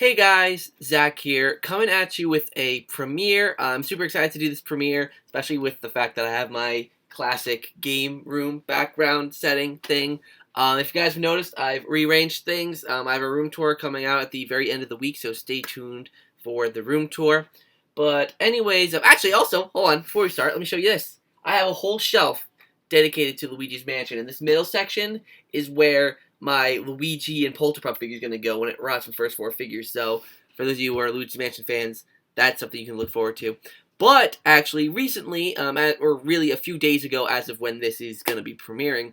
Hey guys, Zach here, coming at you with a premiere. I'm super excited to do this premiere, especially with the fact that I have my classic game room background setting thing. If you guys have noticed, I've rearranged things. I have a room tour coming out at the very end of the week, so stay tuned for the room tour. But anyways, actually also, hold on, before we start, let me show you this. I have a whole shelf dedicated to Luigi's Mansion, and this middle section is where my Luigi and Polterpup figure is going to go when it runs from first four figures. So, for those of you who are Luigi's Mansion fans, that's something you can look forward to. But, actually, recently, or really a few days ago as of when this is going to be premiering,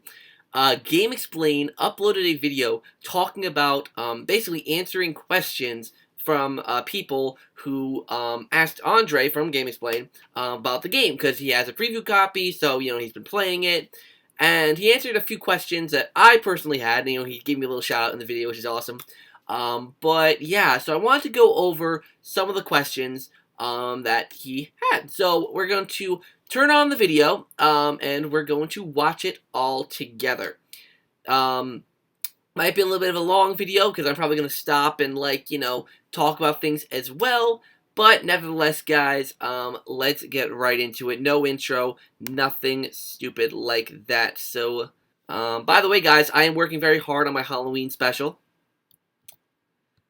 GameXplain uploaded a video talking about basically answering questions from people who asked Andre from GameXplain about the game, because he has a preview copy, so, he's been playing it. And he answered a few questions that I personally had. And, he gave me a little shout out in the video, which is awesome. But yeah, so I wanted to go over some of the questions that he had. So we're going to turn on the video and we're going to watch it all together. Might be a little bit of a long video because I'm probably going to stop and talk about things as well. But nevertheless, guys, let's get right into it. No intro, nothing stupid like that. So, by the way, guys, I am working very hard on my Halloween special.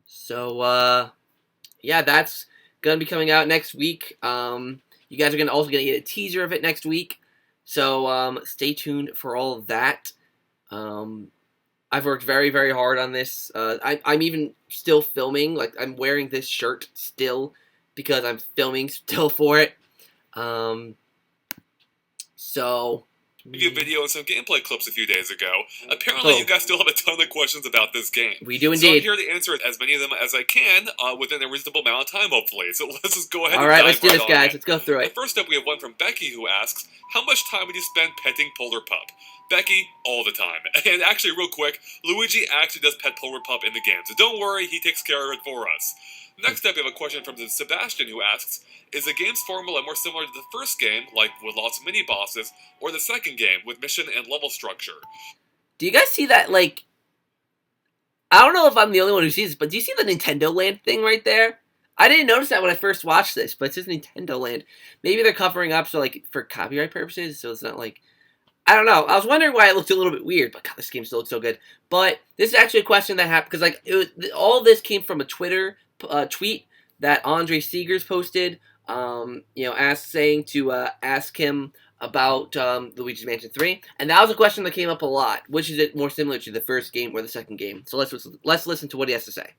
So, yeah, that's going to be coming out next week. You guys are also going to get a teaser of it next week. So, stay tuned for all of that. I've worked very, very hard on this. I'm even still filming. Like, I'm wearing this shirt still, because I'm filming still for it. So a video and some gameplay clips a few days ago. Apparently, you guys still have a ton of questions about this game. We do indeed. So I'm here to answer as many of them as I can within a reasonable amount of time, hopefully. So let's just go ahead. All right, let's do this, guys. Let's go through it. First up, we have one from Becky who asks, "How much time would you spend petting Polterpup?" Becky, all the time. And actually, real quick, Luigi actually does pet Polterpup in the game, so don't worry, he takes care of it for us. Next up, we have a question from Sebastian who asks, "Is the game's formula more similar to the first game, like with lots of mini-bosses, or the second game, with mission and level structure?" Do you guys see that, I don't know if I'm the only one who sees this, but do you see the Nintendo Land thing right there? I didn't notice that when I first watched this, but it says Nintendo Land. Maybe they're covering up, so, for copyright purposes, so it's not, I don't know. I was wondering why it looked a little bit weird, but God, this game still looks so good. But this is actually a question that happened, because, all this came from a Twitter tweet that Andre Seegers posted, saying to ask him about Luigi's Mansion 3, and that was a question that came up a lot. Which is it more similar to, the first game or the second game? So let's listen to what he has to say.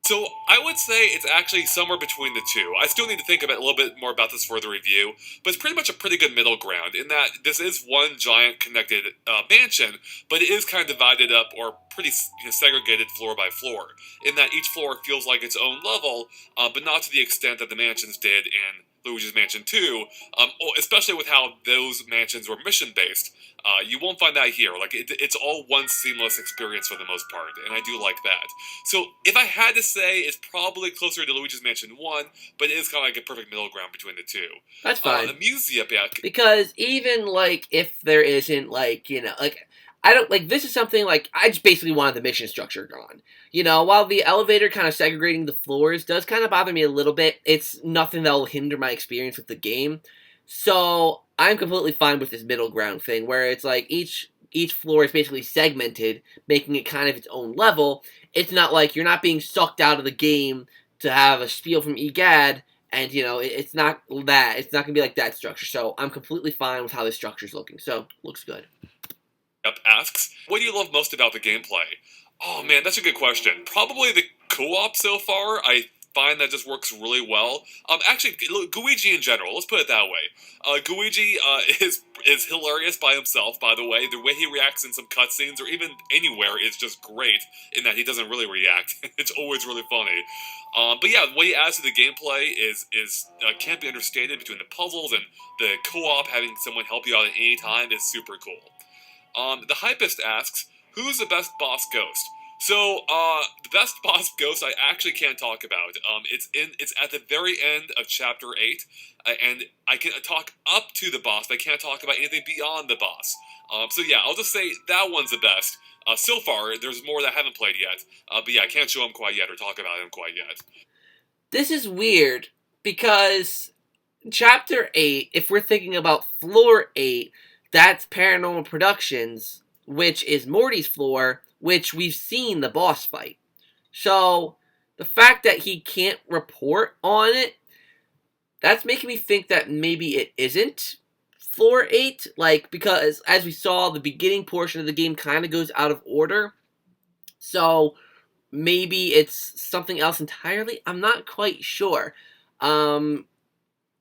So, I would say it's actually somewhere between the two. I still need to think about a little bit more about this for the review, but it's pretty much a pretty good middle ground, in that this is one giant connected mansion, but it is kind of divided up, or pretty segregated floor by floor, in that each floor feels like its own level, but not to the extent that the mansions did in Luigi's Mansion 2, especially with how those mansions were mission-based. You won't find that here. It's all one seamless experience for the most part, and I do like that. So, if I had to say, it's probably closer to Luigi's Mansion 1, but it is kind of like a perfect middle ground between the two. That's fine. The museum, yeah. Because even, if there isn't, I don't, this is something, I just basically wanted the mission structure gone. While the elevator kind of segregating the floors does kind of bother me a little bit, it's nothing that will hinder my experience with the game. So, I'm completely fine with this middle ground thing, where it's each floor is basically segmented, making it kind of its own level. It's not like you're not being sucked out of the game to have a spiel from EGAD, and, it's not that. It's not going to be like that structure. So, I'm completely fine with how this structure's looking. So, looks good. Asks, "What do you love most about the gameplay?" Oh man, that's a good question. Probably the co-op so far. I find that just works really well. Actually, Luigi in general, let's put it that way. Luigi is hilarious by himself, by the way. The way he reacts in some cutscenes, or even anywhere, is just great, in that he doesn't really react. It's always really funny. But yeah, what he adds to the gameplay can't be understated. Between the puzzles and the co-op, having someone help you out at any time is super cool. The Hypist asks, "Who's the best boss ghost?" So, the best boss ghost I actually can't talk about. It's at the very end of Chapter 8, and I can talk up to the boss, but I can't talk about anything beyond the boss. So yeah, I'll just say that one's the best. So far, there's more that I haven't played yet. But yeah, I can't show him quite yet or talk about him quite yet. This is weird because Chapter 8, if we're thinking about Floor 8, that's Paranormal Productions, which is Morty's floor, which we've seen the boss fight. So, the fact that he can't report on it, that's making me think that maybe it isn't Floor 8, like, because as we saw, the beginning portion of the game kind of goes out of order. So, maybe it's something else entirely. I'm not quite sure. Um,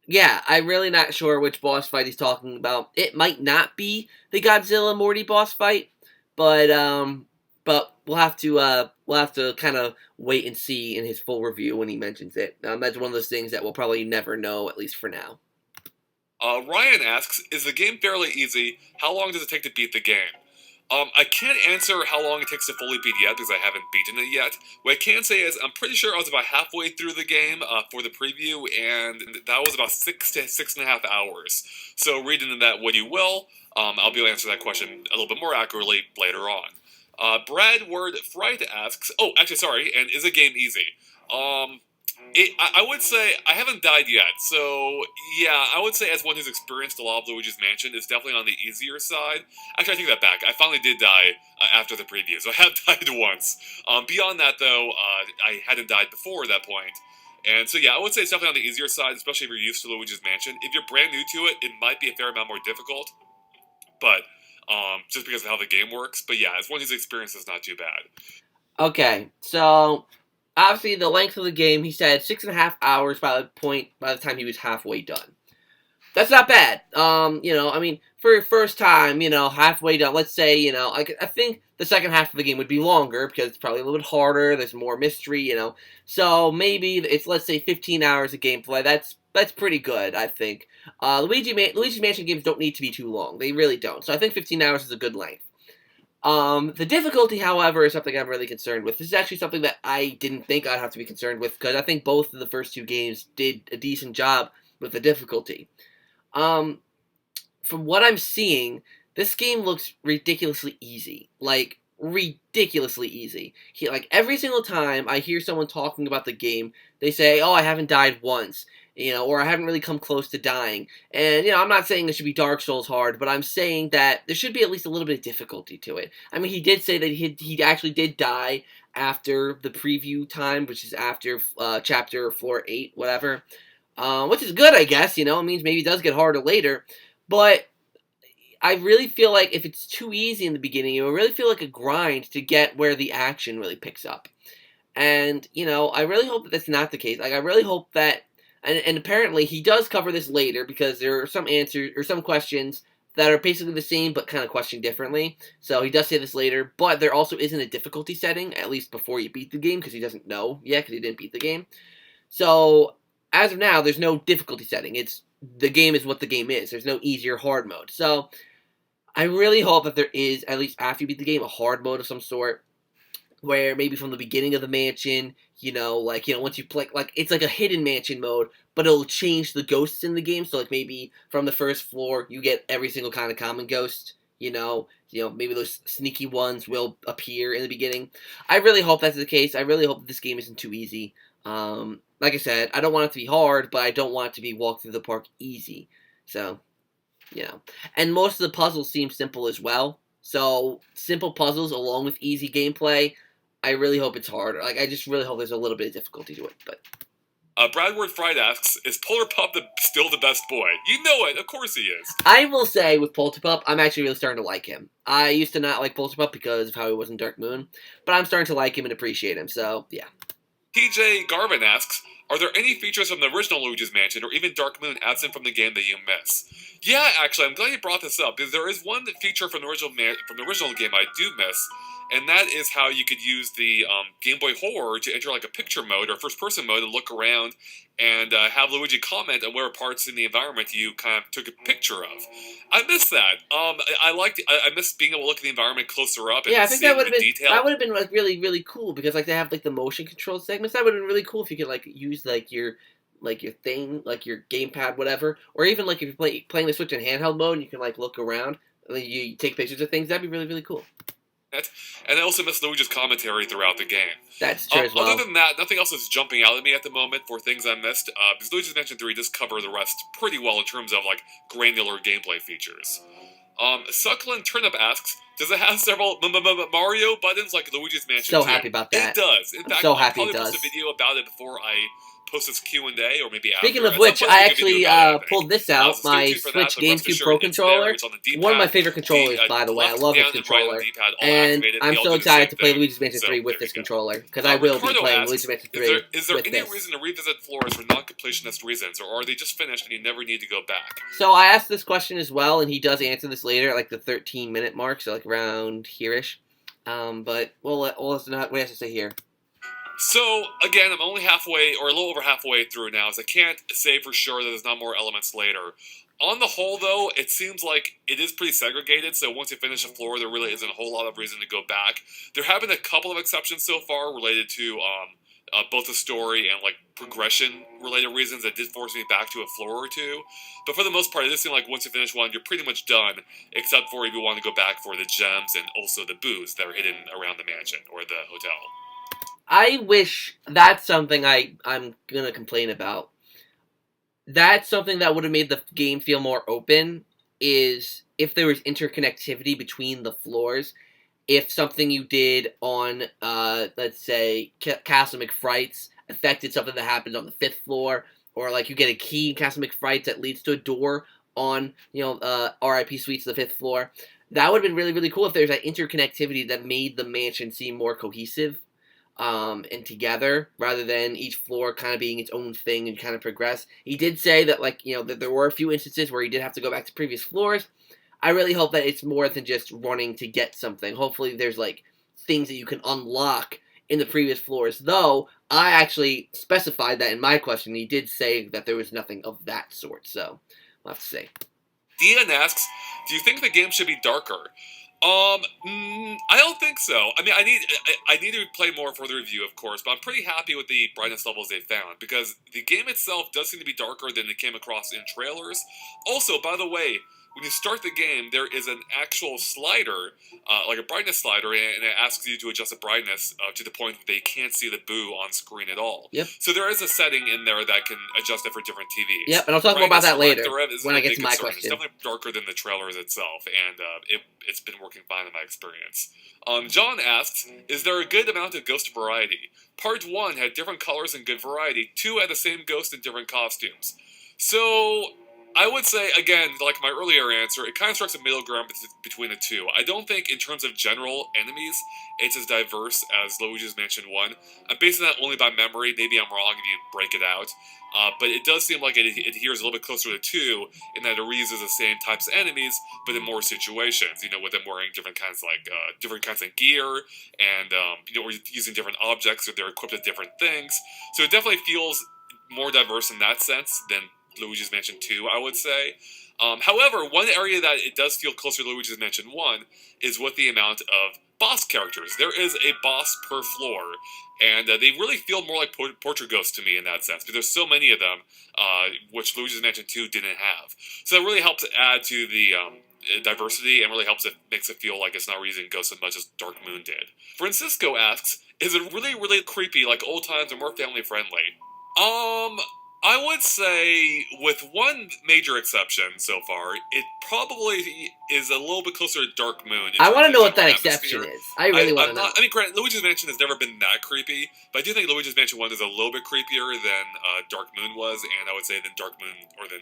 yeah, I'm really not sure which boss fight he's talking about. It might not be the Godzilla Morty boss fight, but we'll have to kind of wait and see in his full review when he mentions it. That's one of those things that we'll probably never know, at least for now. Ryan asks, is the game fairly easy? How long does it take to beat the game? I can't answer how long it takes to fully beat yet because I haven't beaten it yet. What I can say is I'm pretty sure I was about halfway through the game for the preview, and that was about 6 to 6.5 hours. So read into that what you will. I'll be able to answer that question a little bit more accurately later on. Brad Word Fright asks, oh, actually, sorry, and is a game easy? I would say I haven't died yet, so yeah, I would say as one who's experienced a lot of Luigi's Mansion, it's definitely on the easier side. Actually, I take that back. I finally did die after the preview, so I have died once. Beyond that, though, I hadn't died before that point. And so yeah, I would say it's definitely on the easier side, especially if you're used to Luigi's Mansion. If you're brand new to it, it might be a fair amount more difficult, but just because of how the game works. But yeah, as one who's experienced, it's not too bad. Okay, so obviously the length of the game, he said 6.5 hours by the time he was halfway done. That's not bad. I mean, for your first time, halfway done, let's say, I think the second half of the game would be longer because it's probably a little bit harder. There's more mystery, So maybe it's, let's say, 15 hours of gameplay. That's pretty good, I think. Luigi's Mansion games don't need to be too long. They really don't. So I think 15 hours is a good length. The difficulty, however, is something I'm really concerned with. This is actually something that I didn't think I'd have to be concerned with because I think both of the first two games did a decent job with the difficulty. From what I'm seeing, this game looks ridiculously easy. Like, ridiculously easy. Like, every single time I hear someone talking about the game, they say, oh, I haven't died once. Or I haven't really come close to dying. And, I'm not saying it should be Dark Souls hard, but I'm saying that there should be at least a little bit of difficulty to it. I mean, he did say that he actually did die after the preview time, which is after chapter floor 8, whatever. Which is good, I guess, it means maybe it does get harder later. But I really feel like if it's too easy in the beginning, it will really feel like a grind to get where the action really picks up. And, I really hope that that's not the case. Like, I really hope that, and apparently he does cover this later because there are some answers, or some questions that are basically the same but kind of questioned differently. So he does say this later, but there also isn't a difficulty setting, at least before you beat the game, because he doesn't know yet, because he didn't beat the game. So, as of now, there's no difficulty setting. The game is what the game is. There's no easy or hard mode. So, I really hope that there is, at least after you beat the game, a hard mode of some sort, where maybe from the beginning of the mansion, once you play, like, it's like a hidden mansion mode, but it'll change the ghosts in the game, so, like, maybe from the first floor, you get every single kind of common ghost, maybe those sneaky ones will appear in the beginning. I really hope that's the case. I really hope that this game isn't too easy. Like I said, I don't want it to be hard, but I don't want it to be walk through the park easy. So, And most of the puzzles seem simple as well. So, simple puzzles along with easy gameplay, I really hope it's hard. Like, I just really hope there's a little bit of difficulty to it, but... Bradward Fried asks, is Polar still the best boy? You know it, of course he is. I will say, with Polterpup, I'm actually really starting to like him. I used to not like Polterpup because of how he was in Dark Moon, but I'm starting to like him and appreciate him, so, yeah. TJ Garvin asks, are there any features from the original Luigi's Mansion or even Dark Moon absent from the game that you miss? Yeah, actually, I'm glad you brought this up, because there is one feature from the original game I do miss, and that is how you could use the Game Boy Horror to enter like a picture mode or first-person mode and look around and have Luigi comment on where parts in the environment you kind of took a picture of. I miss that. I miss being able to look at the environment closer up and I think that would have been detail. That would have been like really really cool because like they have like the motion control segments. That would have been really cool if you could like use like your thing, like your gamepad, whatever, or even like if you're playing the Switch in handheld mode, and you can like look around, and you take pictures of things. That'd be really really cool. and I also miss Luigi's commentary throughout the game. That's true as well. Other than that, nothing else is jumping out at me at the moment for things I missed, because Luigi's Mansion 3 does cover the rest pretty well in terms of, like, granular gameplay features. Succulent Turnip asks, does it have several Mario buttons like Luigi's Mansion 2? So happy about that. It does. In fact, so I'll happy probably it does. post a video about it before I post this Q&A, or maybe after. Speaking of which, I actually pulled this out, my Switch GameCube Pro controller. One of my favorite controllers, by the way. I love this controller. And I'm so excited to play Luigi's Mansion 3 with this controller, because I will be playing Luigi's Mansion 3 Is there any this. reason to revisit floors for non-completionist reasons, or are they just finished and you never need to go back? So I asked this question as well, and he does answer this later, at like the 13-minute mark, so like around here-ish. But we'll listen to what he has to say here. So, again, I'm only halfway, or a little over halfway through now, so I can't say for sure that there's not more elements later. On the whole, though, it seems like it is pretty segregated, so once you finish a floor, there really isn't a whole lot of reason to go back. There have been a couple of exceptions so far related to both the story and, like, progression-related reasons that did force me back to a floor or two. But for the most part, it does seem like once you finish one, you're pretty much done, except for if you want to go back for the gems and also the booze that are hidden around the mansion or the hotel. I wish that's something I'm going to complain about. That's something that would have made the game feel more open, is if there was interconnectivity between the floors. If something you did on, let's say, Castle McFright's affected something that happened on the 5th floor, or like you get a key in Castle McFright's that leads to a door on, RIP Suites, the 5th floor. That would have been really, really cool if there's that interconnectivity that made the mansion seem more cohesive. And together, rather than each floor kind of being its own thing and kind of progress. He did say that, that there were a few instances where he did have to go back to previous floors. I really hope that it's more than just running to get something. Hopefully there's, things that you can unlock in the previous floors. Though, I actually specified that in my question. He did say that there was nothing of that sort, so we'll have to see. Dean asks, do you think the game should be darker? I don't think so. I mean, I need to play more for the review, of course, but I'm pretty happy with the brightness levels they found, because the game itself does seem to be darker than it came across in trailers. Also, by the way, when you start the game, there is an actual slider, like a brightness slider, and it asks you to adjust the brightness to the point that you can't see the boo on screen at all. Yep. So there is a setting in there that can adjust it for different TVs. Yep, and I'll talk more about that later when I get to my concern. question. It's definitely darker than the trailers itself, and it's been working fine in my experience. John asks, is there a good amount of ghost variety? Part 1 had different colors and good variety. 2 had the same ghost in different costumes. So I would say, again, like my earlier answer, it kind of strikes a middle ground between the two. I don't think, in terms of general enemies, it's as diverse as Luigi's Mansion 1. I'm basing that only by memory. Maybe I'm wrong if you break it out. But it does seem like it adheres a little bit closer to 2, in that it reuses the same types of enemies, but in more situations. With them wearing different kinds of gear, and or using different objects, or they're equipped with different things. So it definitely feels more diverse in that sense than Luigi's Mansion 2, I would say. However, one area that it does feel closer to Luigi's Mansion 1 is with the amount of boss characters. There is a boss per floor, and they really feel more like portrait ghosts to me in that sense, because there's so many of them, which Luigi's Mansion 2 didn't have. So that really helps add to the diversity, and really makes it feel like it's not using ghosts as much as Dark Moon did. Francisco asks, is it really, really creepy like old times or more family friendly? I would say, with one major exception so far, it probably is a little bit closer to Dark Moon. I want to know what that exception is. I really want to know. I mean, granted, Luigi's Mansion has never been that creepy, but I do think Luigi's Mansion 1 is a little bit creepier than Dark Moon was, and I would say than Dark Moon, or than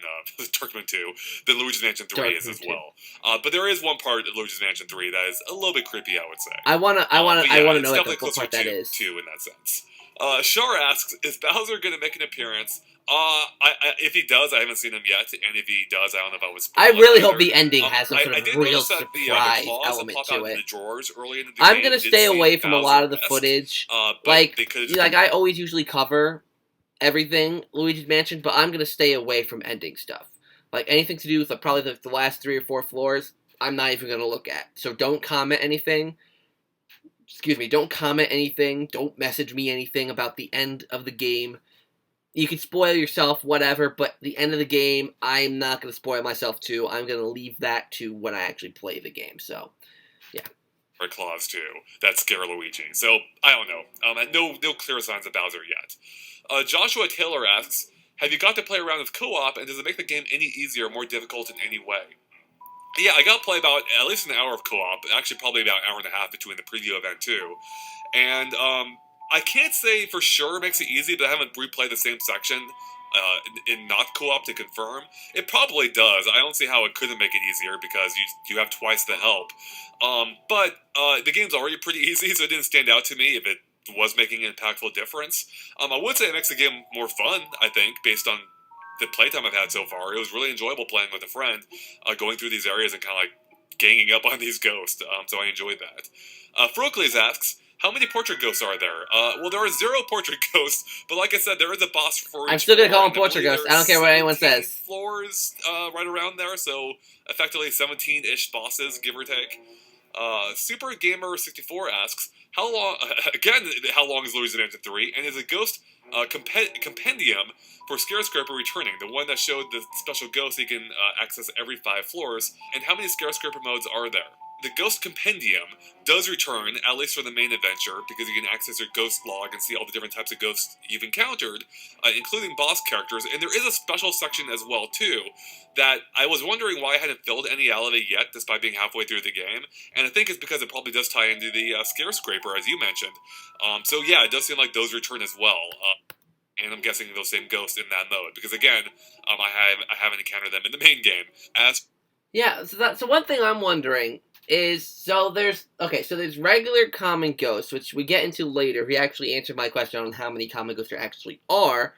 Dark Moon 2, than Luigi's Mansion 3 is as well. But there is one part of Luigi's Mansion 3 that is a little bit creepy, I would say. I want to know what part that is. 2 in that sense. Shar asks, is Bowser going to make an appearance? If he does, I haven't seen him yet, and if he does, I don't know if I was. I really hope the ending has some sort of real surprise element to it. I'm gonna stay away from a lot of the footage. I always usually cover everything Luigi's Mansion, but I'm gonna stay away from ending stuff. Like anything to do with probably the last 3 or 4 floors, I'm not even gonna look at. So don't comment anything. Don't comment anything. Don't message me anything about the end of the game. You can spoil yourself, whatever, but the end of the game, I'm not going to spoil myself too. I'm going to leave that to when I actually play the game, so, yeah. claws too that scare Luigi. So I don't know. And no clear signs of Bowser yet. Joshua Taylor asks, have you got to play around with co-op, and does it make the game any easier or more difficult in any way? Yeah, I got to play about at least an hour of co-op. Actually, probably about an hour and a half between the preview event too. And I can't say for sure it makes it easy, but I haven't replayed the same section in not co-op to confirm. It probably does. I don't see how it couldn't make it easier because you have twice the help. But the game's already pretty easy, so it didn't stand out to me if it was making an impactful difference. I would say it makes the game more fun, I think, based on the playtime I've had so far. It was really enjoyable playing with a friend, going through these areas and kind of like ganging up on these ghosts, so I enjoyed that. Frocles asks, how many portrait ghosts are there? Well, there are 0 portrait ghosts, but like I said, there is a boss for each I'm still going to floor, call them portrait ghosts. I don't care what anyone says. Floors right around there, so effectively 17-ish bosses, give or take. Super Gamer 64 asks, how long is Luigi's Mansion 3, and is a ghost compendium for ScareScraper returning, the one that showed the special ghost you can access every 5 floors, and how many ScareScraper modes are there? The Ghost Compendium does return, at least for the main adventure, because you can access your ghost log and see all the different types of ghosts you've encountered, including boss characters, and there is a special section as well, too, that I was wondering why I hadn't filled any out of it yet, despite being halfway through the game, and I think it's because it probably does tie into the ScareScraper, as you mentioned. So yeah, it does seem like those return as well. And I'm guessing those same ghosts in that mode, because again, I haven't encountered them in the main game. So one thing I'm wondering is, there's regular common ghosts, which we get into later. He actually answered my question on how many common ghosts there actually are.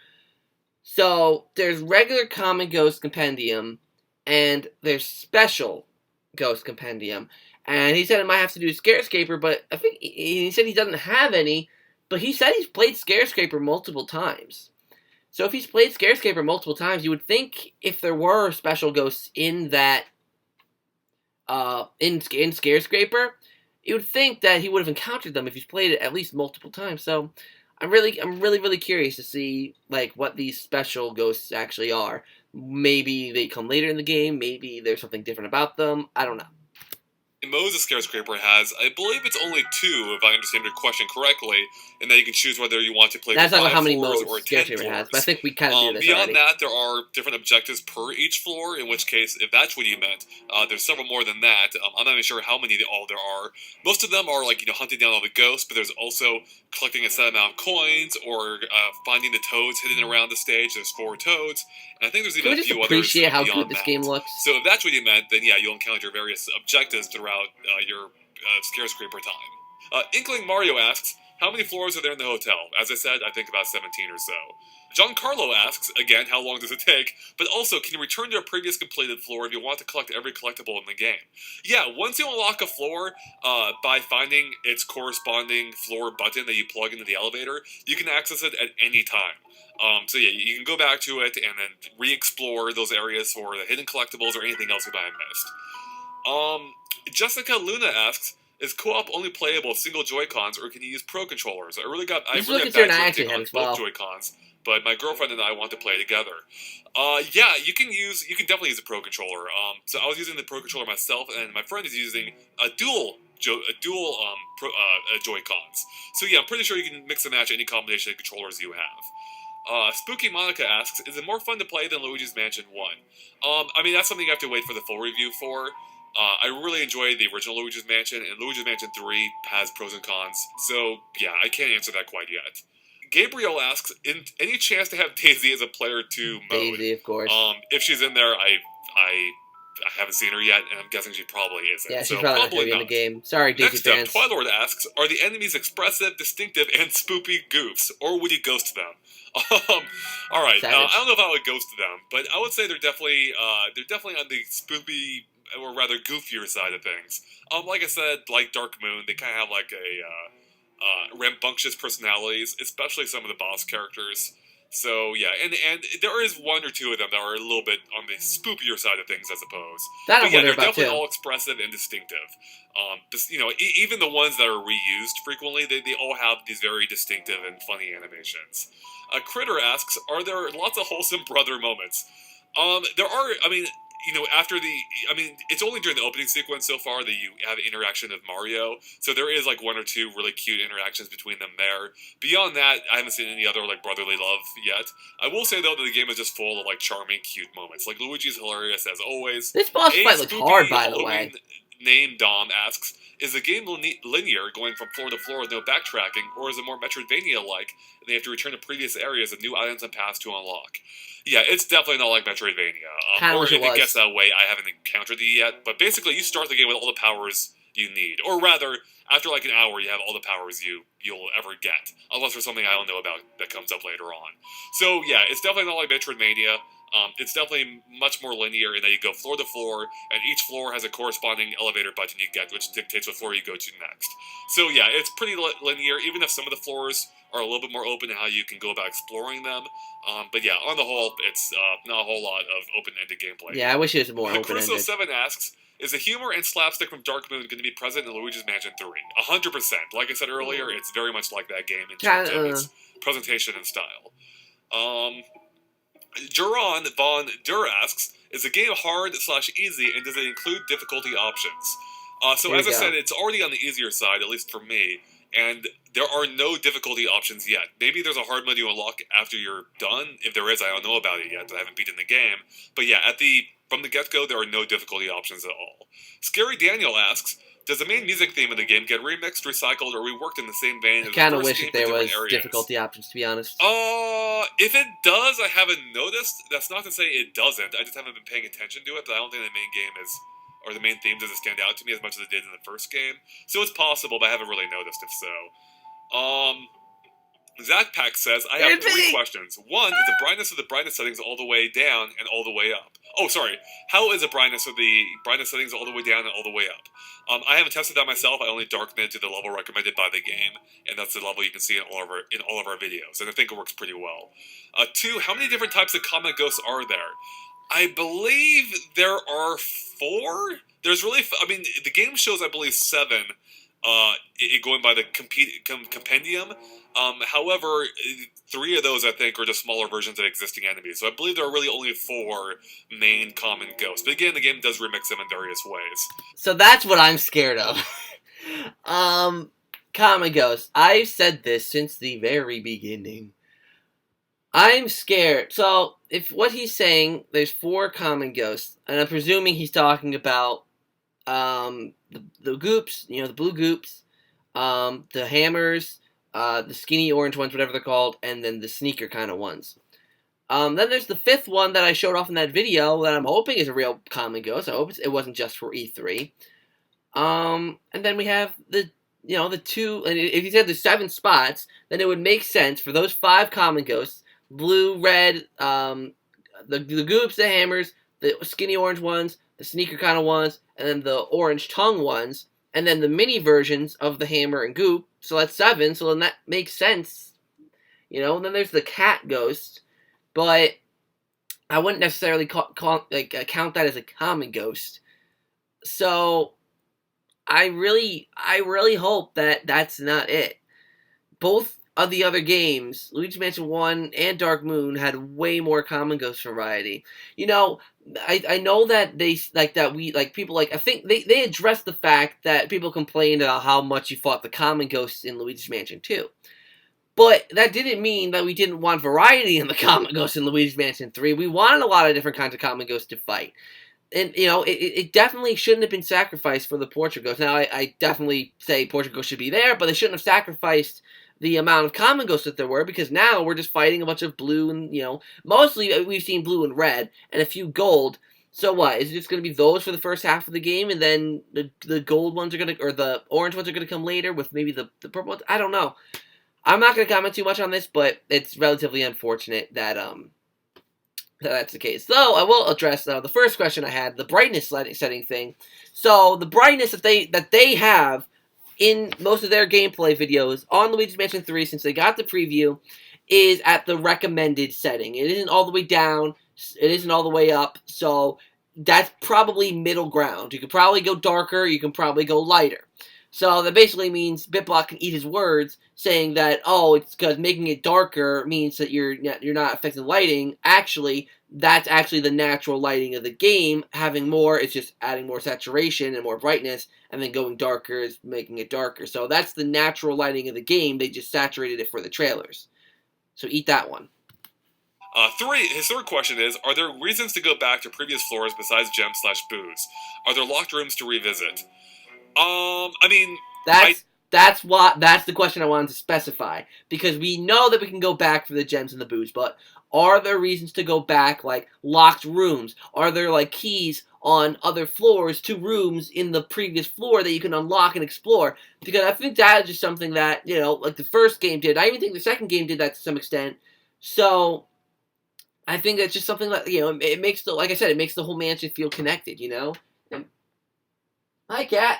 So there's regular common ghost compendium, and there's special ghost compendium. And he said it might have to do with ScareScraper, but I think he said he doesn't have any. But he said he's played ScareScraper multiple times. So if he's played ScareScraper multiple times, you would think if there were special ghosts in that in ScareScraper, you would think that he would have encountered them if he's played it at least multiple times. So I'm really curious to see like what these special ghosts actually are. Maybe they come later in the game. Maybe there's something different about them. I don't know. Modes a ScareScraper has, I believe it's only 2, if I understand your question correctly, and that you can choose whether you want to play That's not 5 how many floors modes or 10 ScareScraper floors. has, but I think we kind of do this beyond already. that, there are different objectives per each floor, in which case, if that's what you meant, there's several more than that. I'm not even sure how many there are. Most of them are like, hunting down all the ghosts, but there's also collecting a set amount of coins, or finding the toads hidden around the stage. There's 4 toads, and I think there's even a few others beyond that. Appreciate how good this game looks. So if that's what you meant, then yeah, you'll encounter various objectives throughout your ScareScraper time. Inkling Mario asks, how many floors are there in the hotel? As I said, I think about 17 or so. Giancarlo asks, again, how long does it take? But also, can you return to a previous completed floor if you want to collect every collectible in the game? Yeah, once you unlock a floor by finding its corresponding floor button that you plug into the elevator, you can access it at any time. So yeah, you can go back to it and then re-explore those areas for the hidden collectibles or anything else you might have missed. Jessica Luna asks, is co-op only playable with single Joy-Cons, or can you use Pro Controllers? I really got bad joystick on both Joy-Cons, but my girlfriend and I want to play together. Yeah, you can definitely use a Pro Controller. So I was using the Pro Controller myself, and my friend is using a dual Joy-Cons. So yeah, I'm pretty sure you can mix and match any combination of controllers you have. Spooky Monica asks, is it more fun to play than Luigi's Mansion 1? I mean, that's something you have to wait for the full review for. I really enjoy the original Luigi's Mansion, and Luigi's Mansion 3 has pros and cons, so yeah, I can't answer that quite yet. Gabriel asks, any chance to have Daisy as a player 2 mode? Daisy, of course. If she's in there, I haven't seen her yet, and I'm guessing she probably isn't. Yeah, she's probably not in the game. Sorry, Daisy fans. Next up, Twilord asks, are the enemies expressive, distinctive, and spoopy goofs, or would you ghost them? Alright, I don't know if I would ghost them, but I would say they're definitely on the spoopy, or rather goofier side of things. Like I said, like Dark Moon, they kind of have like a rambunctious personalities, especially some of the boss characters. So yeah, and there is 1 or 2 of them that are a little bit on the spookier side of things, I suppose. But yeah, they're definitely all expressive and distinctive. Even the ones that are reused frequently, they all have these very distinctive and funny animations. Critter asks, are there lots of wholesome brother moments? There are. I mean, after it's only during the opening sequence so far that you have interaction with Mario. So there is like one or two really cute interactions between them there. Beyond that, I haven't seen any other like brotherly love yet. I will say though that the game is just full of like charming, cute moments. Like Luigi's hilarious as always. This boss A fight looks spooky hard, by the Halloween way. name Dom asks, is the game linear, going from floor to floor with no backtracking, or is it more Metroidvania-like, and they have to return to previous areas with new items and paths to unlock? Yeah, it's definitely not like Metroidvania. Kind of Or wish if it it gets was. that way, I haven't encountered it yet. But basically, you start the game with all the powers you need. Or rather, after like an hour, you have all the powers you'll ever get. Unless there's something I don't know about that comes up later on. So yeah, it's definitely not like Metroidvania. It's definitely much more linear in that you go floor to floor, and each floor has a corresponding elevator button you get, which dictates what floor you go to next. So yeah, it's pretty linear, even if some of the floors are a little bit more open in how you can go about exploring them. But yeah, on the whole, it's not a whole lot of open-ended gameplay. Yeah, I wish it was more Crusoe open-ended. 7 asks, is the humor and slapstick from Dark Moon going to be present in Luigi's Mansion 3? 100%. Like I said earlier, it's very much like that game in terms of its presentation and style. Juron Von Dur asks, is the game hard/easy, and does it include difficulty options? So as I said, it's already on the easier side, at least for me, and there are no difficulty options yet. Maybe there's a hard mode you unlock after you're done. If there is, I don't know about it yet. I haven't beaten the game. But yeah, from the get-go, there are no difficulty options at all. Scary Daniel asks, does the main music theme of the game get remixed, recycled, or reworked in the same vein as the first game? I kind of wish that there was difficulty options, to be honest. If it does, I haven't noticed. That's not to say it doesn't. I just haven't been paying attention to it. But I don't think the main game or the main theme doesn't stand out to me as much as it did in the first game. So it's possible, but I haven't really noticed if so. Zach Pack says, I have three questions. One, is the brightness of the brightness settings all the way down and all the way up? Oh, sorry. How is the brightness of the brightness settings all the way down and all the way up? I haven't tested that myself. I only darkened it to the level recommended by the game, and that's the level you can see in all of our videos, and I think it works pretty well. Two, how many different types of common ghosts are there? I believe there are 4. There's really, the game shows, I believe, 7, going by the compendium. However, 3 of those, I think, are just smaller versions of existing enemies. So I believe there are really only 4 main common ghosts. But again, the game does remix them in various ways. So that's what I'm scared of. Common ghosts. I've said this since the very beginning. I'm scared. So, if what he's saying, there's 4 common ghosts, and I'm presuming he's talking about the goops, the blue goops, the hammers, the skinny orange ones, whatever they're called, and then the sneaker kind of ones. Then there's the 5th one that I showed off in that video that I'm hoping is a real common ghost. I hope it wasn't just for E3. And then we have the 2, and if you said there's 7 spots, then it would make sense for those 5 common ghosts, blue, red, the goops, the hammers, the skinny orange ones, the sneaker kind of ones, and then the orange tongue ones, and then the mini versions of the hammer and goop. So that's 7, so then that makes sense. And then there's the cat ghost, but I wouldn't necessarily count that as a common ghost. So I really hope that that's not it. Both of the other games, Luigi Mansion 1 and Dark Moon, had way more common ghost variety. I know that they people I think they addressed the fact that people complained about how much you fought the common ghosts in Luigi's Mansion 2. But that didn't mean that we didn't want variety in the common ghosts in Luigi's Mansion 3. We wanted a lot of different kinds of common ghosts to fight. And, it definitely shouldn't have been sacrificed for the portrait ghost. Now, I definitely say portrait ghost should be there, but they shouldn't have sacrificed the amount of common ghosts that there were, because now we're just fighting a bunch of blue and, mostly we've seen blue and red, and a few gold. So what? Is it just going to be those for the first half of the game, and then the gold ones are going to, or the orange ones are going to come later with maybe the purple ones? I don't know. I'm not going to comment too much on this, but it's relatively unfortunate that, that's the case. So I will address the first question I had, the brightness setting thing. So the brightness that they have in most of their gameplay videos on Luigi's Mansion 3, since they got the preview, is at the recommended setting. It isn't all the way down. It isn't all the way up. So that's probably middle ground. You could probably go darker. You can probably go lighter. So that basically means BitBlock can eat his words, saying that, oh, it's because making it darker means that you're not affecting lighting. Actually, that's actually the natural lighting of the game. Having more is just adding more saturation and more brightness, and then going darker is making it darker. So that's the natural lighting of the game. They just saturated it for the trailers. So eat that one. His third question is, are there reasons to go back to previous floors besides gems/booze? Are there locked rooms to revisit? I mean, That's the question I wanted to specify, because we know that we can go back for the gems and the booze, but are there reasons to go back, like locked rooms? Are there like keys on other floors to rooms in the previous floor that you can unlock and explore? Because I think that is just something that, like the first game did. I even think the second game did that to some extent. So I think that's just something that, it makes like I said, it makes the whole mansion feel connected, And, hi, cat.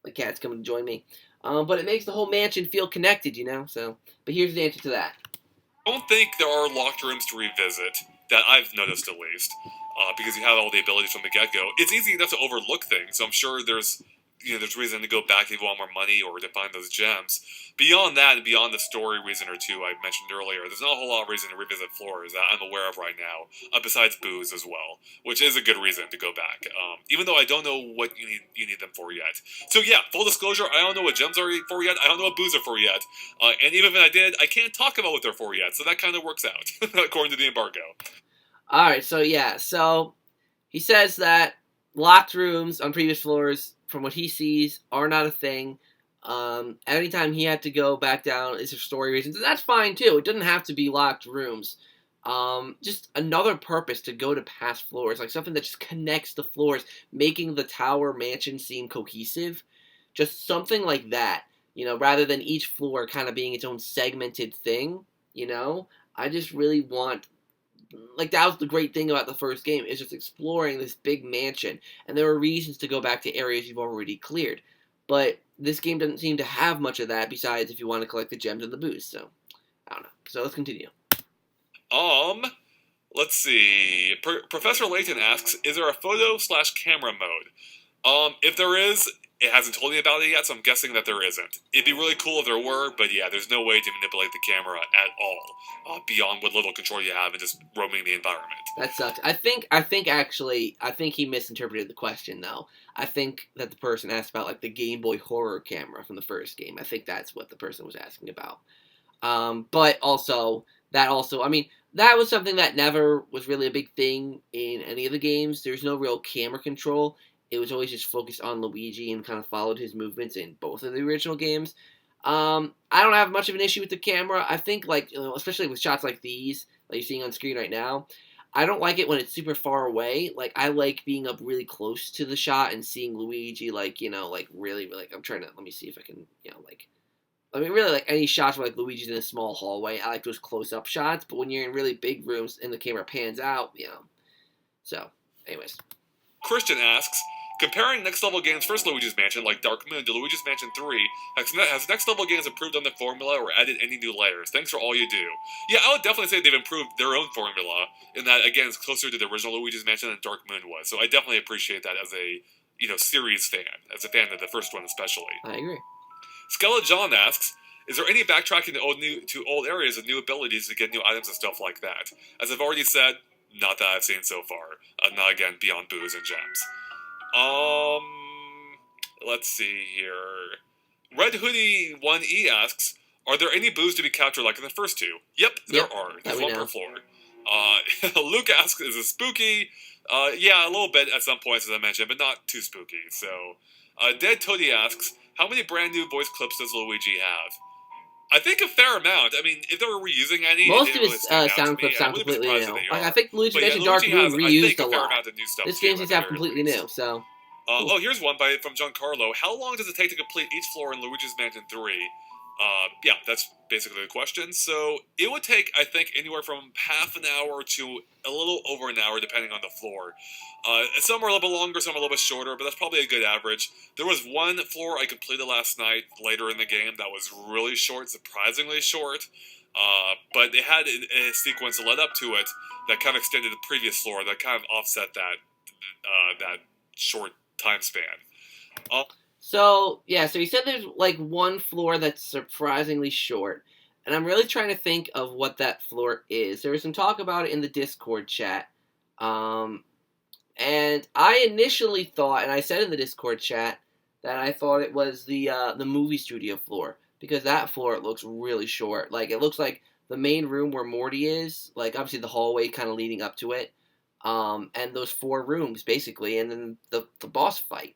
My cat's coming to join me. But it makes the whole mansion feel connected, So, but here's the answer to that. I don't think there are locked rooms to revisit that I've noticed at least, because you have all the abilities from the get-go. It's easy enough to overlook things, so I'm sure there's reason to go back if you want more money or to find those gems. Beyond that, and beyond the story reason or two I mentioned earlier, there's not a whole lot of reason to revisit floors that I'm aware of right now, besides booze as well, which is a good reason to go back, even though I don't know what you need them for yet. So yeah, full disclosure, I don't know what gems are for yet, I don't know what booze are for yet, and even if I did, I can't talk about what they're for yet, so that kind of works out, according to the embargo. Alright, so yeah, so he says that locked rooms on previous floors, from what he sees, are not a thing. Anytime he had to go back down, it's for story reasons, and that's fine too. It doesn't have to be locked rooms. Just another purpose to go to past floors, like something that just connects the floors, making the tower mansion seem cohesive. Just something like that, rather than each floor kind of being its own segmented thing, I just really want, like, that was the great thing about the first game, is just exploring this big mansion, and there were reasons to go back to areas you've already cleared. But this game doesn't seem to have much of that, besides if you want to collect the gems and the boost, so, I don't know. So let's continue. Let's see. Professor Layton asks, is there a photo/camera mode? If there is, it hasn't told me about it yet, so I'm guessing that there isn't. It'd be really cool if there were, but yeah, there's no way to manipulate the camera at all, beyond what little control you have and just roaming the environment. That sucks. I think he misinterpreted the question, though. I think that the person asked about, like, the Game Boy horror camera from the first game. I think that's what the person was asking about. But also, I mean, that was something that never was really a big thing in any of the games. There's no real camera control. It was always just focused on Luigi and kind of followed his movements in both of the original games. I don't have much of an issue with the camera. I think, like, especially with shots like these, that you're seeing on screen right now, I don't like it when it's super far away. Like, I like being up really close to the shot and seeing Luigi, like, like, really, like, I'm trying to, let me see if I can, really, like, any shots where, like, Luigi's in a small hallway, I like those close-up shots, but when you're in really big rooms and the camera pans out, So, anyways. Christian asks, comparing Next Level Games' first Luigi's Mansion, like Dark Moon, to Luigi's Mansion 3, has Next Level Games improved on the formula or added any new layers? Thanks for all you do. Yeah, I would definitely say they've improved their own formula, in that, again, it's closer to the original Luigi's Mansion than Dark Moon was, so I definitely appreciate that as a, series fan, as a fan of the first one especially. I agree. Skella John asks, is there any backtracking to old areas with new abilities to get new items and stuff like that? As I've already said, not that I've seen so far. Not again, beyond booze and gems. Let's see here. Red Hoodie 1E asks, are there any boos to be captured like in the first two? Yep, there are. There's one per floor. Luke asks, is it spooky? Yeah, a little bit at some points, as I mentioned, but not too spooky. So, Dead Toady asks, how many brand new voice clips does Luigi have? I think a fair amount. I mean, if they were reusing any, most of his sound clips sound completely new. Like, I think Luigi Mansion Dark Moon reused a lot. This game seems to have completely new, so. Here's one from Giancarlo. How long does it take to complete each floor in Luigi's Mansion 3? Yeah, that's basically the question. So it would take, I think, anywhere from half an hour to a little over an hour, depending on the floor. Some are a little bit longer, some are a little bit shorter, but that's probably a good average. There was one floor I completed last night, later in the game, that was really short, surprisingly short. But it had a sequence that led up to it that kind of extended the previous floor, that kind of offset that short time span. So yeah, so he said there's like one floor that's surprisingly short, and I'm really trying to think of what that floor is. There was some talk about it in the Discord chat, um, and I initially thought, and I said in the Discord chat that I thought it was the movie studio floor because that floor looks really short. Like it looks like the main room where Morty is, like obviously the hallway kind of leading up to it, and those four rooms basically, and then the boss fight.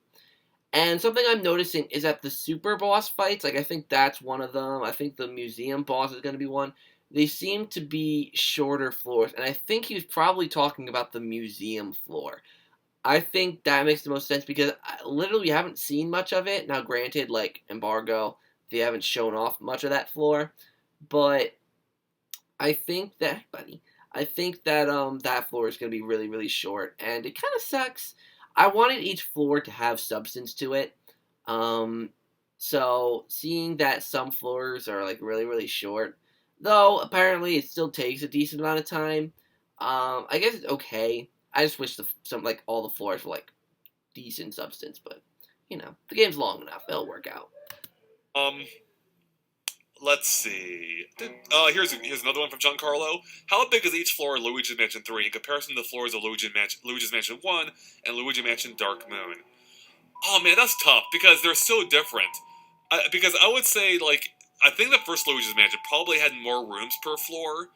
And something I'm noticing is that the super boss fights, like I think that's one of them. I think the museum boss is going to be one. They seem to be shorter floors, and I think he was probably talking about the museum floor. I think that makes the most sense because literally we haven't seen much of it. Now, granted, like Embargo, they haven't shown off much of that floor, but I think that, buddy, I think that that floor is gonna be really really short, and it kind of sucks. I wanted each floor to have substance to it. Um, so seeing that some floors are like really really short, though apparently it still takes a decent amount of time. I guess it's okay. I just wish some like all the floors were like decent substance, but the game's long enough; it'll work out. Um, let's see. Here's another one from Giancarlo. How big is each floor in Luigi's Mansion 3 in comparison to the floors of Luigi's Mansion 1 and Luigi Mansion Dark Moon? Oh man, that's tough because they're so different. Because I would say like I think the first Luigi's Mansion probably had more rooms per floor,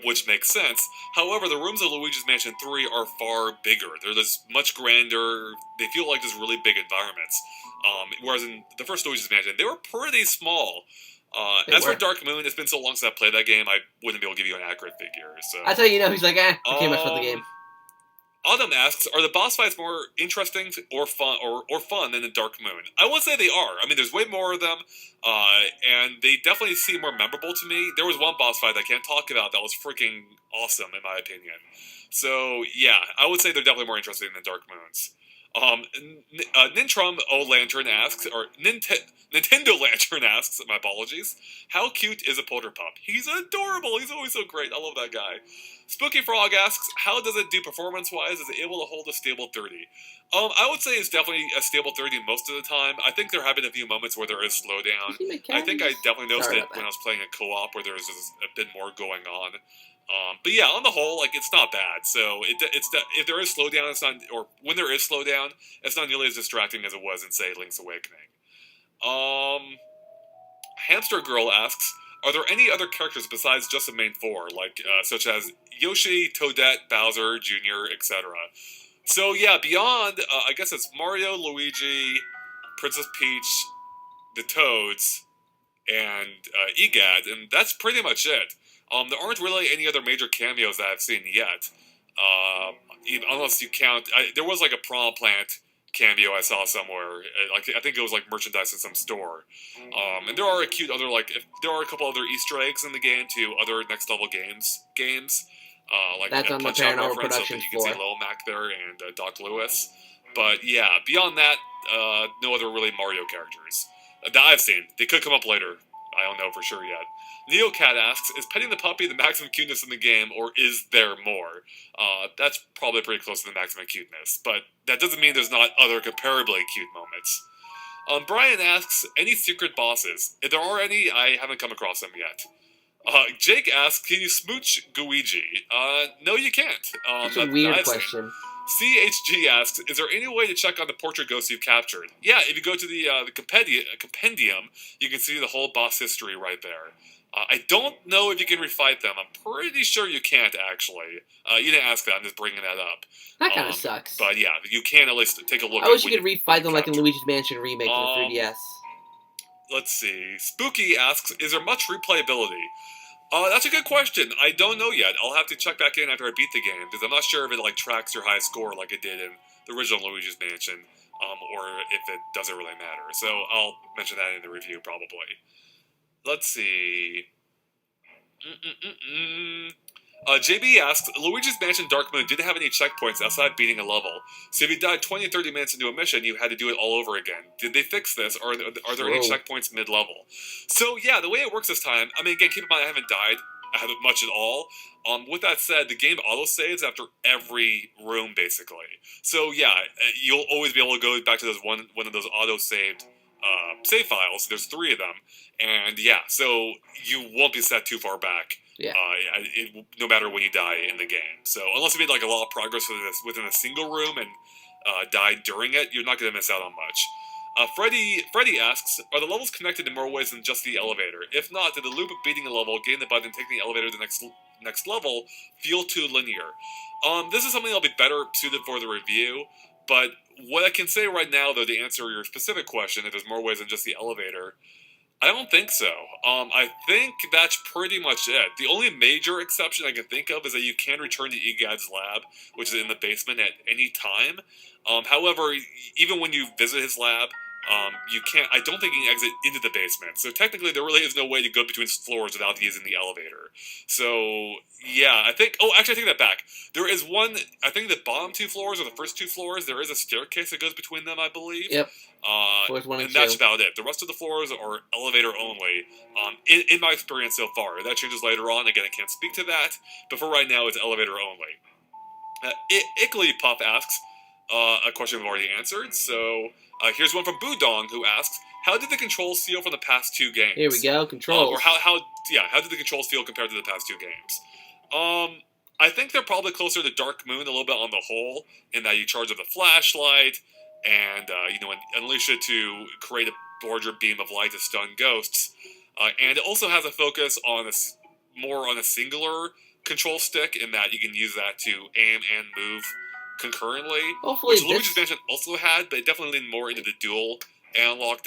which makes sense. However, the rooms of Luigi's Mansion 3 are far bigger. They're just much grander. They feel like just really big environments. Whereas in the first Luigi's Mansion, they were pretty small. They As for were. Dark Moon, it's been so long since I played that game, I wouldn't be able to give you an accurate figure. So, That's how he's like, I can't much about the um, game. Autumn asks, "Are the boss fights more interesting or fun than the Dark Moon?" I would say they are. I mean, there's way more of them, and they definitely seem more memorable to me. There was one boss fight I can't talk about that was freaking awesome in my opinion. So yeah, I would say they're definitely more interesting than Dark Moons. Nintrum O Lantern asks, or Nintendo Lantern asks, my apologies, how cute is a Polterpup? He's adorable. He's always so great. I love that guy. Spooky Frog asks, how does it do performance-wise? Is it able to hold a stable 30? I would say it's definitely a stable 30 most of the time. I think there have been a few moments where there is slowdown. You see my I think I caddies? definitely noticed Sorry it about when that. I was playing a co-op where there was just a bit more going on. But yeah, on the whole, like it's not bad. So if there is slowdown, it's not, or when there is slowdown, it's not nearly as distracting as it was in say Link's Awakening. Um, Hamster Girl asks, are there any other characters besides just the main four, like such as Yoshi, Toadette, Bowser Jr., etc.? So yeah, beyond, I guess it's Mario, Luigi, Princess Peach, the Toads, and EGAD, and that's pretty much it. There aren't really any other major cameos that I've seen yet, unless you count. There was like a Prom Plant cameo I saw somewhere. Like I think it was like merchandise in some store. And there are a cute other there are a couple other Easter eggs in the game to other next level games. Like That's a on the Punch Out Paranormal reference, so that Productions you can see floor. Lil Mac there and Doc Lewis. But yeah, beyond that, no other really Mario characters that I've seen. They could come up later. I don't know for sure yet. NeoCat asks, is petting the puppy the maximum cuteness in the game, or is there more? That's probably pretty close to the maximum cuteness, but that doesn't mean there's not other comparably cute moments. Brian asks, any secret bosses? If there are any, I haven't come across them yet. Jake asks, can you smooch Guigi? No, you can't. Such a That weird I've seen. question. CHG asks, is there any way to check on the portrait ghosts you've captured? Yeah, if you go to the compendium, you can see the whole boss history right there. I don't know if you can refight them. I'm pretty sure you can't, actually. You didn't ask that, I'm just bringing that up. That kind of sucks. But yeah, you can at least take a look I at wish you what could refight them like in captured. Luigi's Mansion Remake for the 3DS. Let's see. Spooky asks, is there much replayability? That's a good question. I don't know yet. I'll have to check back in after I beat the game, because I'm not sure if it like tracks your high score like it did in the original Luigi's Mansion, or if it doesn't really matter. So I'll mention that in the review probably. Let's see. JB asks, Luigi's Mansion Dark Moon didn't have any checkpoints outside beating a level, so if you died 20 or 30 minutes into a mission, you had to do it all over again. Did they fix this, or are there any checkpoints mid-level? So yeah, the way it works this time, I mean, again, keep in mind I haven't died much at all. With that said, the game autosaves after every room, basically. So yeah, you'll always be able to go back to those one of those auto-saved save files. There's 3 of them, and yeah, so you won't be set too far back. Yeah. No matter when you die in the game. So unless you made like a lot of progress within a single room and died during it, you're not going to miss out on much. Freddy asks, are the levels connected in more ways than just the elevator? If not, did the loop of beating a level, getting the button, and taking the elevator to the next level feel too linear? This is something that'll be better suited for the review, but what I can say right now, though, to answer your specific question, if there's more ways than just the elevator, I don't think so. I think that's pretty much it. The only major exception I can think of is that you can return to Egad's lab, which is in the basement at any time. However, even when you visit his lab, you can't. I don't think you can exit into the basement. So technically, there really is no way to go between floors without using the elevator. So yeah, I think. Oh, actually, I take that back. There is one. I think the bottom 2 floors or the first 2 floors, there is a staircase that goes between them, I believe. Yep. Floors 1 and 2. That's about it. The rest of the floors are elevator only. In my experience so far, that changes later on. Again, I can't speak to that. But for right now, it's elevator only. Ickly asks a question we've already answered. So here's one from Budong who asks, how did the controls feel from the past 2 games? Here we go, controls. Or how did the controls feel compared to the past 2 games? I think they're probably closer to Dark Moon a little bit on the whole, in that you charge up the flashlight and unleash it to create a larger beam of light to stun ghosts. And it also has a focus on more on a singular control stick, in that you can use that to aim and move concurrently. Hopefully, which Luigi's Mansion also had, but it definitely leaned more into the dual analog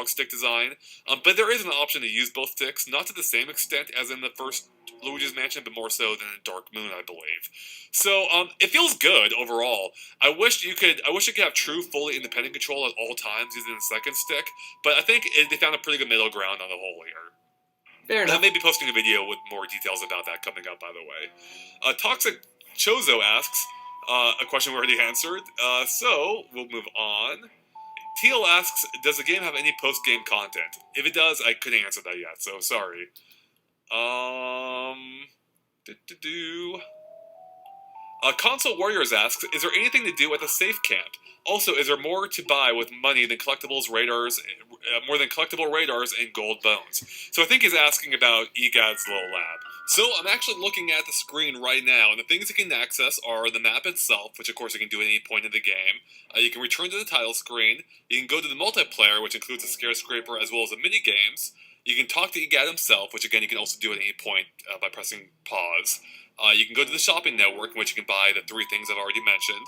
stick design. But there is an option to use both sticks, not to the same extent as in the first Luigi's Mansion, but more so than in Dark Moon, I believe. So it feels good overall. I wish you could have true, fully independent control at all times using the second stick, but I think they found a pretty good middle ground on the whole here. Fair enough. I may be posting a video with more details about that coming up, by the way. Toxic Chozo asks a question we already answered, so we'll move on. Teal asks, does the game have any post-game content? If it does, I couldn't answer that yet, so sorry. Console Warriors asks, is there anything to do at the safe camp? Also, is there more to buy with money than collectible radars and gold bones? So I think he's asking about Egad's little lab. So I'm actually looking at the screen right now, and the things you can access are the map itself, which of course you can do at any point in the game. You can return to the title screen. You can go to the multiplayer, which includes the ScareScraper as well as the mini games. You can talk to Egad himself, which again you can also do at any point by pressing pause. You can go to the shopping network, in which you can buy the 3 things I've already mentioned.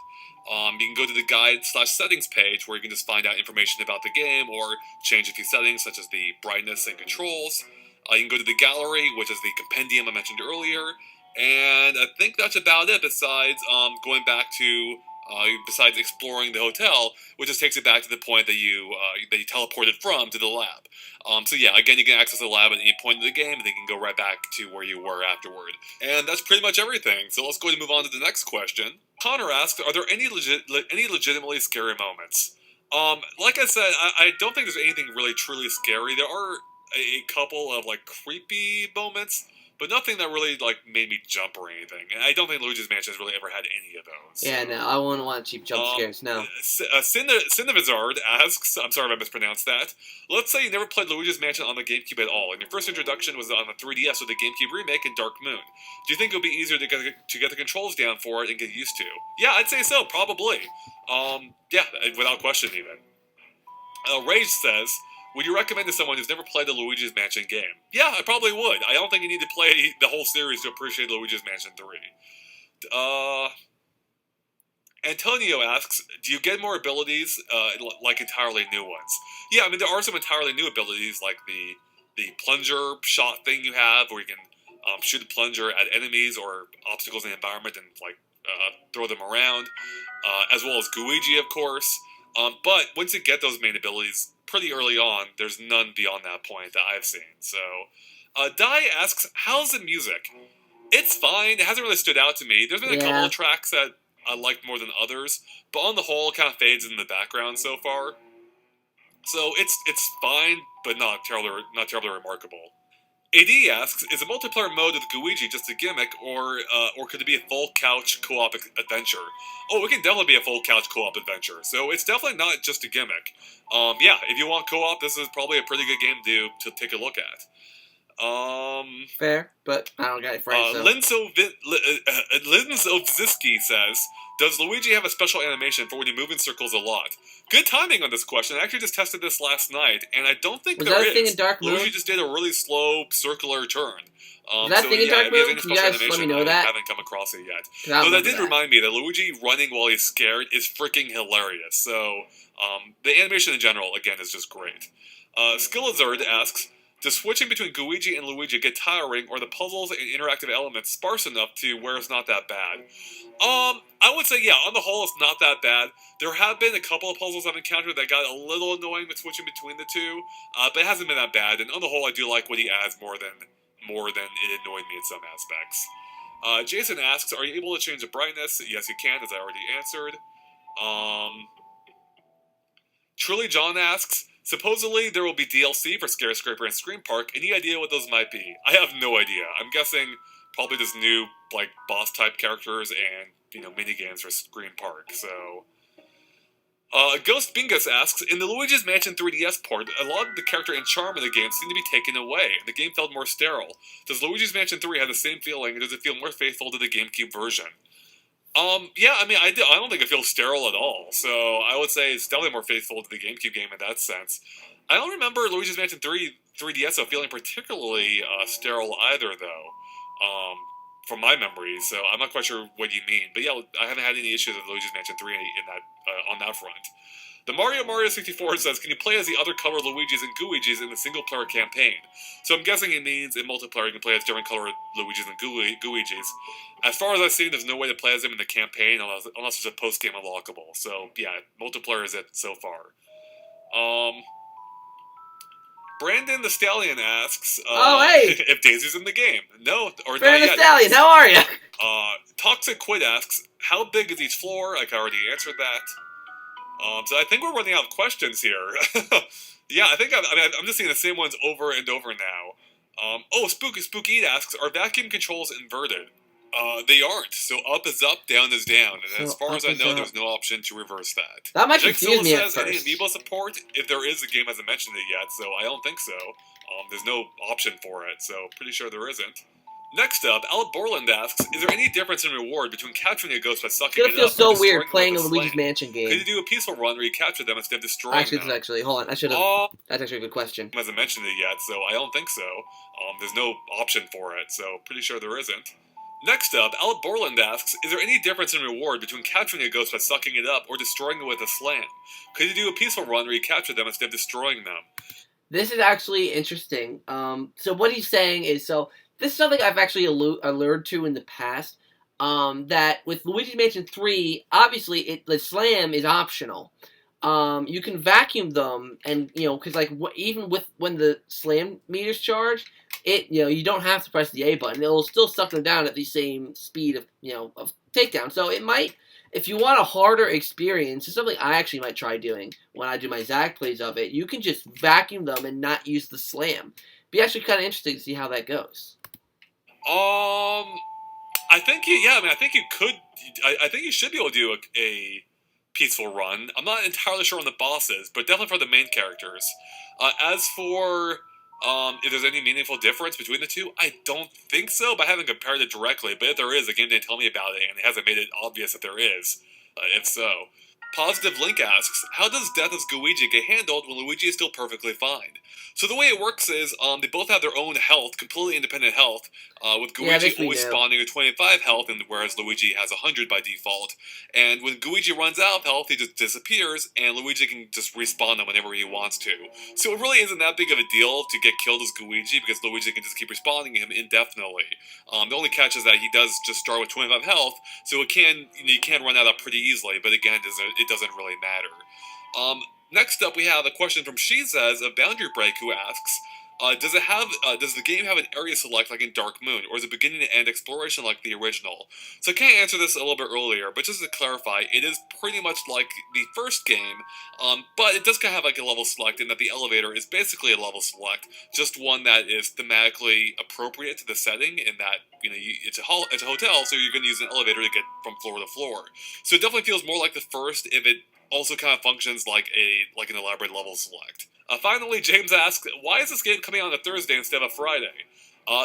You can go to the guide/settings page, where you can just find out information about the game or change a few settings, such as the brightness and controls. You can go to the gallery, which is the compendium I mentioned earlier. And I think that's about it, besides going back to besides exploring the hotel, which just takes it back to the point that you teleported from to the lab. So yeah, again, you can access the lab at any point in the game, and then you can go right back to where you were afterward. And that's pretty much everything. So let's go ahead and move on to the next question. Connor asks, are there any legitimately scary moments? Like I said, I don't think there's anything really truly scary. There are a couple of creepy moments, but nothing that really made me jump or anything. And I don't think Luigi's Mansion has really ever had any of those. Yeah, no, I wouldn't want cheap jump scares, no. Cinnavizard asks, I'm sorry if I mispronounced that, let's say you never played Luigi's Mansion on the GameCube at all, and your first introduction was on the 3DS with the GameCube remake and Dark Moon. Do you think it would be easier to get the controls down for it and get used to? Yeah, I'd say so, probably. Yeah, without question even. Rage says, would you recommend to someone who's never played a Luigi's Mansion game? Yeah, I probably would. I don't think you need to play the whole series to appreciate Luigi's Mansion 3. Antonio asks, do you get more abilities like entirely new ones? Yeah, I mean, there are some entirely new abilities, like the plunger shot thing you have, where you can shoot a plunger at enemies or obstacles in the environment and throw them around, as well as Guigi, of course. But once you get those main abilities pretty early on, there's none beyond that point that I've seen. So, Dai asks, how's the music? It's fine. It hasn't really stood out to me. There's been a couple of tracks that I liked more than others, but on the whole, it kind of fades in the background so far. So it's fine, but not terribly remarkable. AD asks, is a multiplayer mode with Guigi just a gimmick, or could it be a full couch co-op adventure? Oh, it can definitely be a full couch co-op adventure. So it's definitely not just a gimmick. Yeah, if you want co-op, this is probably a pretty good game to take a look at. Fair, but I don't got it right, so. Linsovziski says, does Luigi have a special animation for when you move in circles a lot? Good timing on this question. I actually just tested this last night, and I don't think Was there that a is. thing in Dark Moon? Luigi just did a really slow circular turn. Was that a thing in Dark Moon? Can you guys let me know that? I haven't come across it yet. Though that did remind me that Luigi running while he's scared is freaking hilarious. So, the animation in general, again, is just great. Skillazard asks, does switching between Guigi and Luigi get tiring, or the puzzles and interactive elements sparse enough to where it's not that bad? I would say, yeah, on the whole, it's not that bad. There have been a couple of puzzles I've encountered that got a little annoying with switching between the two, but it hasn't been that bad, and on the whole, I do like what he adds more than it annoyed me in some aspects. Jason asks, are you able to change the brightness? Yes, you can, as I already answered. Truly John asks, supposedly there will be DLC for ScareScraper and Scream Park. Any idea what those might be? I have no idea. I'm guessing probably just new, like, boss-type characters and, minigames for Scream Park, so... Ghost Bingus asks, in the Luigi's Mansion 3DS port, a lot of the character and charm of the game seem to be taken away, and the game felt more sterile. Does Luigi's Mansion 3 have the same feeling, or does it feel more faithful to the GameCube version? Yeah, I mean, I don't think it feels sterile at all, so I would say it's definitely more faithful to the GameCube game in that sense. I don't remember Luigi's Mansion 3DS feeling particularly sterile either, though, from my memory, so I'm not quite sure what you mean. But yeah, I haven't had any issues with Luigi's Mansion 3 on that front. The Mario 64 says, can you play as the other color Luigi's and Guigi's in the single-player campaign? So I'm guessing it means in multiplayer you can play as different color Luigi's and Guigi's. As far as I've seen, there's no way to play as them in the campaign unless there's a post-game unlockable. So yeah, multiplayer is it so far. Brandon the Stallion asks, if Daisy's in the game. No, or Brandon not the Stallion, how are you? Toxic Quid asks, how big is each floor? I already answered that. So I think we're running out of questions here. Yeah, I think I'm just seeing the same ones over and over now. Spooky asks, are vacuum controls inverted? They aren't. So up is up, down is down, and as far as I know, there's no option to reverse that. That might confuse me at says first. Any amiibo support? If there is, the game hasn't mentioned it yet, so I don't think so. There's no option for it, so pretty sure there isn't. Next up, Al Borland asks, is there any difference in reward between capturing a ghost by sucking it up? It feels so weird playing a Luigi's Mansion game. Could you do a peaceful run where you capture them instead of destroying them? Hold on, I should have. That's actually a good question. Hasn't mentioned it yet, so I don't think so. There's no option for it, so pretty sure there isn't. Next up, Al Borland asks, is there any difference in reward between capturing a ghost by sucking it up or destroying it with a slam? Could you do a peaceful run where you capture them instead of destroying them? This is actually interesting. So what he's saying is, this is something I've actually alluded to in the past, that with Luigi's Mansion 3, obviously the slam is optional. You can vacuum them, and, because, even when the slam meter's charged, you don't have to press the A button. It'll still suck them down at the same speed of takedown. So it might, if you want a harder experience, it's something I actually might try doing when I do my Zag plays of it. You can just vacuum them and not use the slam. Be actually kind of interesting to see how that goes. I think you could. I think you should be able to do a peaceful run. I'm not entirely sure on the bosses, but definitely for the main characters. As for if there's any meaningful difference between the two, I don't think so, but I haven't compared it directly. But if there is, the game didn't tell me about it, and it hasn't made it obvious that there is. If so. Positive Link asks, how does death as Luigi get handled when Luigi is still perfectly fine? So the way it works is, they both have their own health, completely independent health, with Luigi always spawning at 25 health, and whereas Luigi has 100 by default. And when Luigi runs out of health, he just disappears, and Luigi can just respawn him whenever he wants to. So it really isn't that big of a deal to get killed as Luigi, because Luigi can just keep respawning him indefinitely. The only catch is that he does just start with 25 health, so you can run out pretty easily, but again, it doesn't really matter. Next up, we have a question from She Says of Boundary Break, who asks, Does it have? Does the game have an area select like in Dark Moon, or is it beginning to end exploration like the original? So I can't answer this a little bit earlier, but just to clarify, it is pretty much like the first game, but it does kind of have like a level select, in that the elevator is basically a level select, just one that is thematically appropriate to the setting. In that, it's a hotel, so you're going to use an elevator to get from floor to floor. So it definitely feels more like the first, if it also kind of functions like an elaborate level select. Finally, James asks, why is this game coming out on a Thursday instead of a Friday?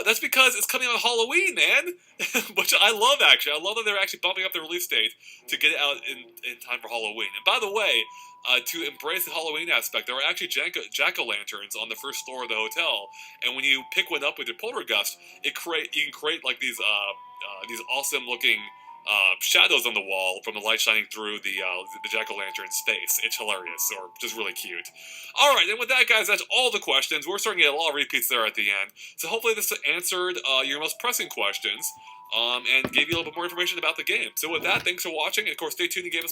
That's because it's coming on Halloween, man! Which I love, actually. I love that they're actually bumping up the release date to get it out in time for Halloween. And by the way, to embrace the Halloween aspect, there are actually jack-o'-lanterns on the first floor of the hotel, and when you pick one up with your poltergust, you can create like these awesome-looking shadows on the wall from the light shining through the jack-o'-lantern's face. It's hilarious, or just really cute. Alright, and with that, guys, that's all the questions. We're starting to get a lot of repeats there at the end. So hopefully this answered your most pressing questions, and gave you a little bit more information about the game. So with that, thanks for watching, and of course, stay tuned to Game.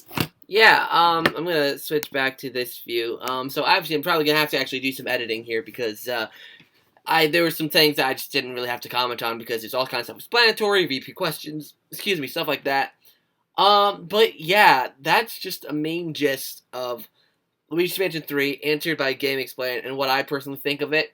Yeah, I'm gonna switch back to this view. So obviously I'm probably gonna have to actually do some editing here because there were some things that I just didn't really have to comment on because it's all kinds of self-explanatory, VP questions, excuse me, stuff like that. But yeah, that's just a main gist of Luigi's Mansion 3, answered by GameXplain, and what I personally think of it.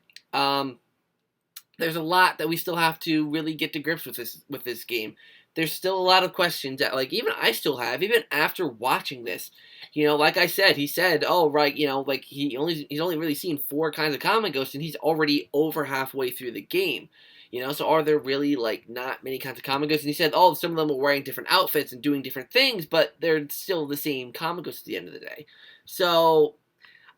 There's a lot that we still have to really get to grips with this game. There's still a lot of questions that, like, even I still have, even after watching this. Like I said, he said, oh, right, like, he's only really seen 4 kinds of common ghosts, and he's already over halfway through the game. So are there really, like, not many kinds of common ghosts? And he said, oh, some of them are wearing different outfits and doing different things, but they're still the same common ghosts at the end of the day. So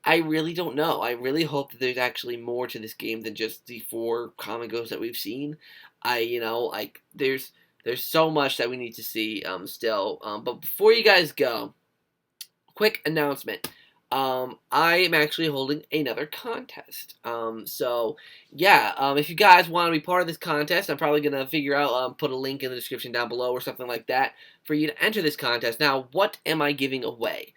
I really don't know. I really hope that there's actually more to this game than just the 4 common ghosts that we've seen. There's so much that we need to see still. But before you guys go, quick announcement. I am actually holding another contest. So yeah, if you guys want to be part of this contest, I'm probably going to figure out, put a link in the description down below or something like that for you to enter this contest. Now, what am I giving away?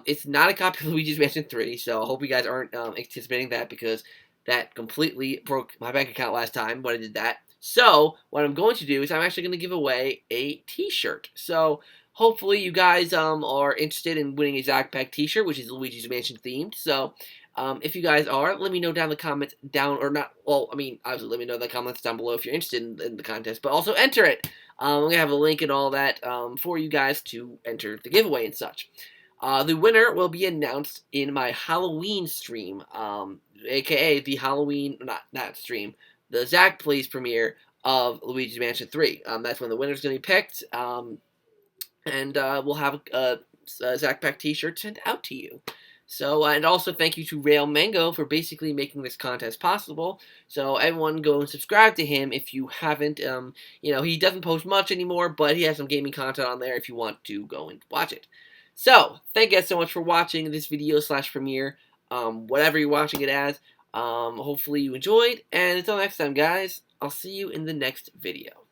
It's not a copy of Luigi's Mansion 3, so I hope you guys aren't anticipating that, because that completely broke my bank account last time when I did that. So, what I'm going to do is I'm actually going to give away a t-shirt. So, hopefully you guys are interested in winning a Zack Pack t-shirt, which is Luigi's Mansion themed. So, if you guys are, let me know down in the comments obviously let me know in the comments down below if you're interested in the contest, but also enter it. I'm going to have a link and all that for you guys to enter the giveaway and such. The winner will be announced in my Halloween stream, aka the Halloween, not stream, the Zack Plays premiere of Luigi's Mansion 3. That's when the winner's going to be picked, and we'll have a Zack Pack t-shirt sent out to you. So, and also thank you to Rail Mango for basically making this contest possible. So, everyone go and subscribe to him if you haven't. He doesn't post much anymore, but he has some gaming content on there if you want to go and watch it. So, thank you guys so much for watching this video / premiere, whatever you're watching it as. Hopefully you enjoyed, and until next time, guys, I'll see you in the next video.